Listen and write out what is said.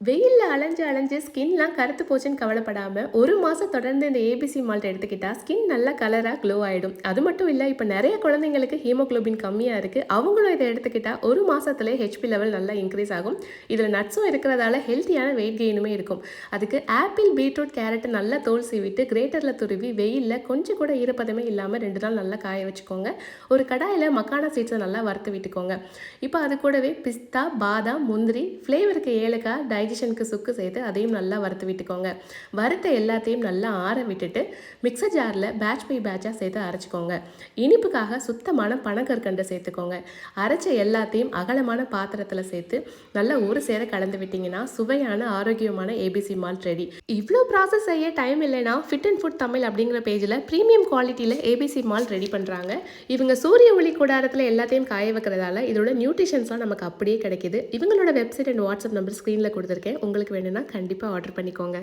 வெயில்ல அலைஞ்சு அலைஞ்சு ஸ்கின்லாம் கருத்து போச்சுன்னு கவலைப்படாம, 1 மாசம் தொடர்ந்து இந்த ஏபிசி மால்ட் எடுத்துக்கிட்டா, ஸ்கின் நல்லா கலரா க்ளோ ஆயிடும். அது மட்டும் இல்ல, இப்ப நெறைய குழந்தைங்களுக்கு ஹீமோகுளோபின் கம்மியா இருக்கு. அவங்களும் இத எடுத்துக்கிட்டா 1 மாசத்திலே ஹெச்பி லெவல் நல்லா இன்க்ரீஸ் ஆகும். இதுல நட்ஸும் இருக்கிறதால ஹெல்த்தியான வெயிட் கெயினுமே இருக்கும். அதுக்கு ஆப்பிள், பீட்ரூட், கேரட் நல்லா தோல் சீவிட்டு கிரேட்டர்ல துருவி வெயில்ல கொஞ்சம் கூட ஈரப்பதமே இல்லாம 2 நாள் நல்லா காய வச்சுக்கோங்க. ஒரு கடாயில மக்கானா சீட்ஸ நல்லா வறுத்து விட்டுக்கோங்க. இப்ப அது கூடவே பிஸ்தா, பாதாம், முந்திரி, ஃப்ளேவருக்கு ஏலக்காய், டைஜஷனுக்கு சுக்கு சேர்த்து அதையும் நல்லா வறுத்து விட்டுக்கோங்க. வறுத்த எல்லாத்தையும் நல்லா ஆற விட்டுட்டு மிக்சர் ஜாரில் பேட்ச் பை பேட்சாக சேர்த்து அரைச்சிக்கோங்க. இனிப்புக்காக சுத்தமான பனங்கற்கண்டை சேர்த்துக்கோங்க. அரைச்ச எல்லாத்தையும் அகலமான பாத்திரத்தில் சேர்த்து நல்லா ஒரு சேர கலந்து விட்டிங்கன்னா சுவையான ஆரோக்கியமான ஏபிசி மால்ட் ரெடி. இவ்வளோ ப்ராசஸ் செய்ய டைம் இல்லைன்னா ஃபிட் அண்ட் ஃபுட் தமிழ் அப்படிங்கிற பேஜில் ப்ரீமியம் குவாலிட்டியில் ஏபிசி மால்ட் ரெடி பண்ணுறாங்க. இவங்க சூரிய ஒளி கூடாரத்தில் எல்லாத்தையும் காய வைக்கிறதால இதோட நியூட்ரிஷன்ஸ்லாம் நமக்கு அப்படியே கிடைக்குது. இவங்களோட வெப்சைட் அண்ட் வாட்ஸ்அப் நம்பர் ஸ்க்ரீனில் கொடுத்துருக்கேன். உங்களுக்கு வேணும்னா கண்டிப்பாக ஆர்டர் பண்ணிக்கோங்க.